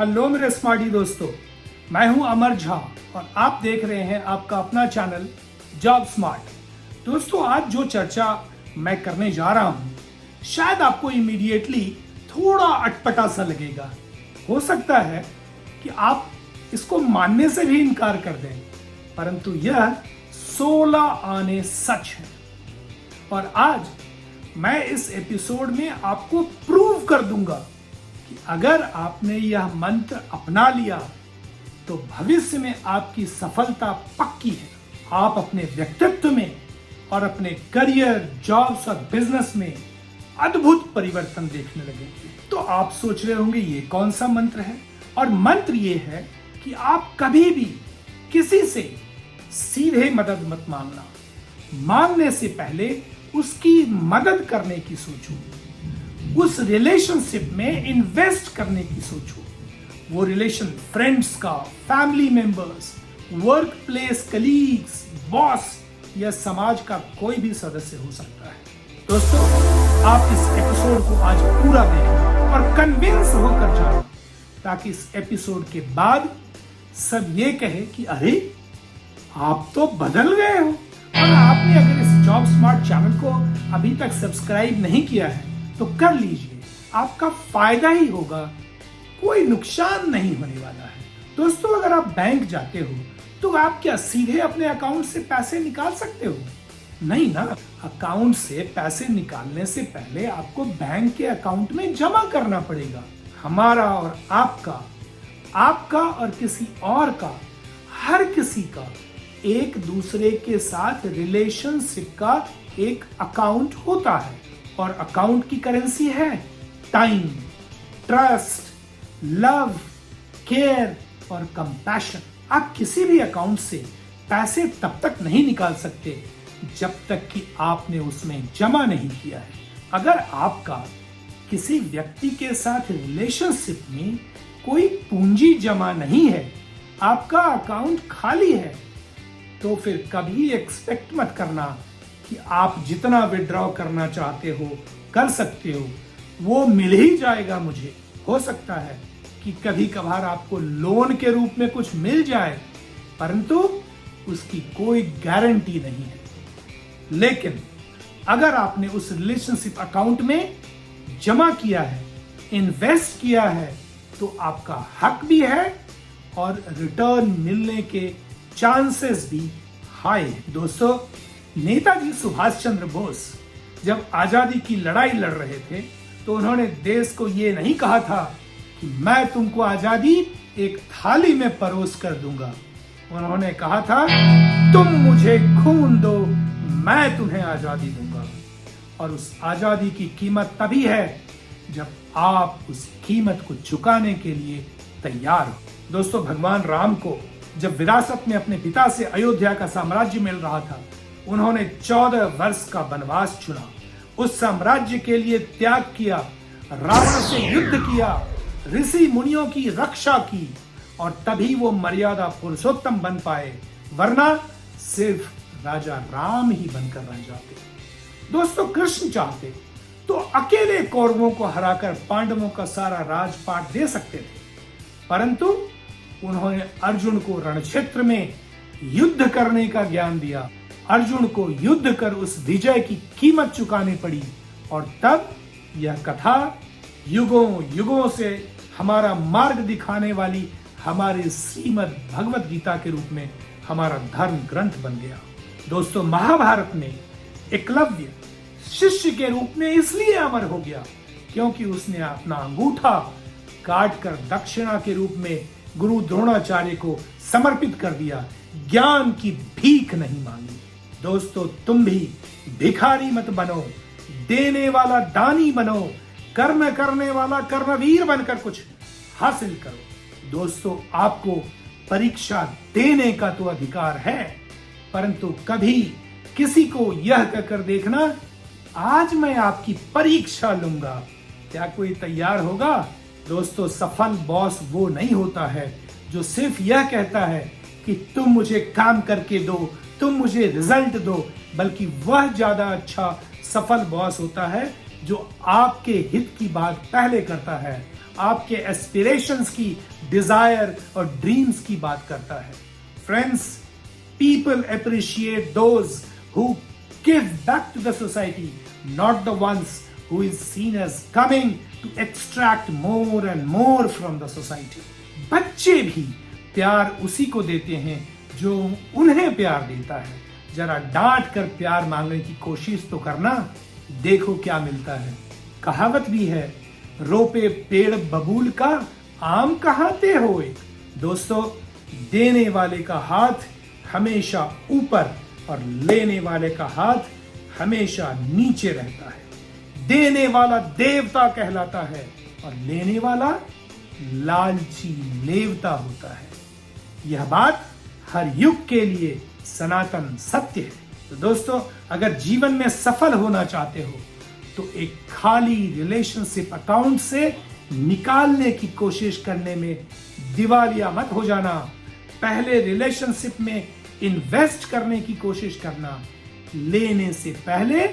Hello मेरे smarty दोस्तों, मैं हूं अमर झा और आप देख रहे हैं आपका अपना चैनल जॉब स्मार्ट। दोस्तों, आज जो चर्चा मैं करने जा रहा हूं शायद आपको इमीडिएटली थोड़ा अटपटा सा लगेगा। हो सकता है कि आप इसको मानने से भी इनकार कर दें, परंतु यह 16 आने सच है। और आज मैं इस एपिसोड में आपको प्रूव कर दूंगा कि अगर आपने यह मंत्र अपना लिया तो भविष्य में आपकी सफलता पक्की है। आप अपने व्यक्तित्व में और अपने करियर, जॉब्स और बिजनेस में अद्भुत परिवर्तन देखने लगेंगे। तो आप सोच रहे होंगे ये कौन सा मंत्र है? और मंत्र ये है कि आप कभी भी किसी से सीधे मदद मत मांगना। मांगने से पहले उसकी मदद करने की सोचो, उस रिलेशनशिप में इन्वेस्ट करने की सोचो। वो रिलेशन फ्रेंड्स का, family members, work place colleagues, boss या समाज का कोई भी सदस्य हो सकता है। दोस्तों, आप इस एपिसोड को आज पूरा देखें और कन्विंस होकर जाएं, ताकि इस एपिसोड के बाद सब ये कहे कि अरे आप तो बदल गए हो। और आपने अगर इस जॉब स्मार्ट चैनल को अभी तक सब्सक्राइब नहीं किया है तो कर लीजिए, आपका फायदा ही होगा, कोई नुकसान नहीं होने वाला है। दोस्तों, अगर आप बैंक जाते हो तो आप क्या सीधे अपने अकाउंट से पैसे निकाल सकते हो? नहीं ना। अकाउंट से पैसे निकालने से पहले आपको बैंक के अकाउंट में जमा करना पड़ेगा। हमारा और आपका और किसी और का, हर किसी का एक दूसरे के साथ रिलेशनशिप का एक अकाउंट होता है। और अकाउंट की करेंसी है टाइम, ट्रस्ट, लव, केयर और कंपैशन। आप किसी भी अकाउंट से पैसे तब तक नहीं निकाल सकते जब तक कि आपने उसमें जमा नहीं किया है। अगर आपका किसी व्यक्ति के साथ रिलेशनशिप में कोई पूंजी जमा नहीं है, आपका अकाउंट खाली है, तो फिर कभी एक्सपेक्ट मत करना कि आप जितना विड्रॉ करना चाहते हो कर सकते हो, वो मिल ही जाएगा। मुझे हो सकता है कि कभी कभार आपको लोन के रूप में कुछ मिल जाए, परंतु उसकी कोई गारंटी नहीं है। लेकिन अगर आपने उस रिलेशनशिप अकाउंट में जमा किया है, इन्वेस्ट किया है, तो आपका हक भी है और रिटर्न मिलने के चांसेस भी हाई है। दोस्तों, नेताजी सुभाष चंद्र बोस जब आजादी की लड़ाई लड़ रहे थे तो उन्होंने देश को ये नहीं कहा था कि मैं तुमको आजादी एक थाली में परोस कर दूंगा। उन्होंने कहा था, तुम मुझे खून दो, मैं तुम्हें आजादी दूंगा। और उस आजादी की कीमत तभी है जब आप उस कीमत को चुकाने के लिए तैयार हो। दोस्तों, भगवान राम को जब विरासत में अपने पिता से अयोध्या का साम्राज्य मिल रहा था, उन्होंने 14 वर्ष का वनवास चुना, उस साम्राज्य के लिए त्याग किया, रावण से युद्ध किया, ऋषि मुनियों की रक्षा की, और तभी वो मर्यादा पुरुषोत्तम बन पाए, वरना सिर्फ राजा राम ही बनकर रह जाते। दोस्तों, कृष्ण चाहते तो अकेले कौरवों को हराकर पांडवों का सारा राजपाट दे सकते थे, परंतु उन्होंने अर्जुन को रणक्षेत्र में युद्ध करने का ज्ञान दिया। अर्जुन को युद्ध कर उस विजय की कीमत चुकानी पड़ी, और तब यह कथा युगों युगों से हमारा मार्ग दिखाने वाली हमारे श्रीमद् भगवत गीता के रूप में हमारा धर्म ग्रंथ बन गया। दोस्तों, महाभारत में एकलव्य शिष्य के रूप में इसलिए अमर हो गया क्योंकि उसने अपना अंगूठा काट कर दक्षिणा के रूप में गुरु द्रोणाचार्य को समर्पित कर दिया, ज्ञान की भीख नहीं मांगी। दोस्तों, तुम भी भिखारी मत बनो, देने वाला दानी बनो, कर्म करने वाला कर्मवीर बनकर कुछ हासिल करो। दोस्तों, आपको परीक्षा देने का तो अधिकार है, परंतु कभी किसी को यह कहकर देखना, आज मैं आपकी परीक्षा लूंगा। क्या कोई तैयार होगा? दोस्तों, सफल बॉस वो नहीं होता है जो सिर्फ यह कहता है कि तुम मुझे काम करके दो, तुम मुझे रिजल्ट दो, बल्कि वह ज्यादा अच्छा सफल बॉस होता है जो आपके हित की बात पहले करता है, आपके एस्पिरेशंस की, डिजायर और ड्रीम्स की बात करता है। Friends, people appreciate those who give back to the society, not the ones who is seen as coming to extract more and more from the society. बच्चे भी प्यार उसी को देते हैं जो उन्हें प्यार देता है। जरा डांट कर प्यार मांगने की कोशिश तो करना, देखो क्या मिलता है। कहावत भी है, रोपे पेड़ बबूल का, आम कहाते होए। दोस्तों, देने वाले का हाथ हमेशा ऊपर और लेने वाले का हाथ हमेशा नीचे रहता है। देने वाला देवता कहलाता है और लेने वाला लालची नेवता होता है। यह बात हर युग के लिए सनातन सत्य है। तो दोस्तों, अगर जीवन में सफल होना चाहते हो तो एक खाली रिलेशनशिप अकाउंट से निकालने की कोशिश करने में दिवालिया मत हो जाना। पहले रिलेशनशिप में इन्वेस्ट करने की कोशिश करना। लेने से पहले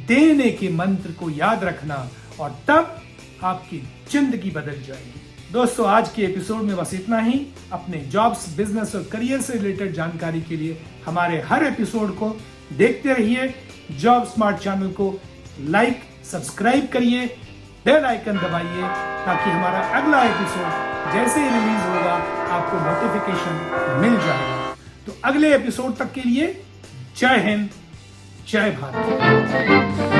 देने के मंत्र को याद रखना और तब आपकी जिंदगी बदल जाएगी। दोस्तों, आज के एपिसोड में बस इतना ही। अपने जॉब्स, बिजनेस और करियर से रिलेटेड जानकारी के लिए हमारे हर एपिसोड को देखते रहिए। जॉब स्मार्ट चैनल को लाइक, सब्सक्राइब करिए, बेल आइकन दबाइए ताकि हमारा अगला एपिसोड जैसे ही रिलीज होगा आपको नोटिफिकेशन मिल जाएगा। तो अगले एपिसोड तक के लिए जय हिंद, जय भारत।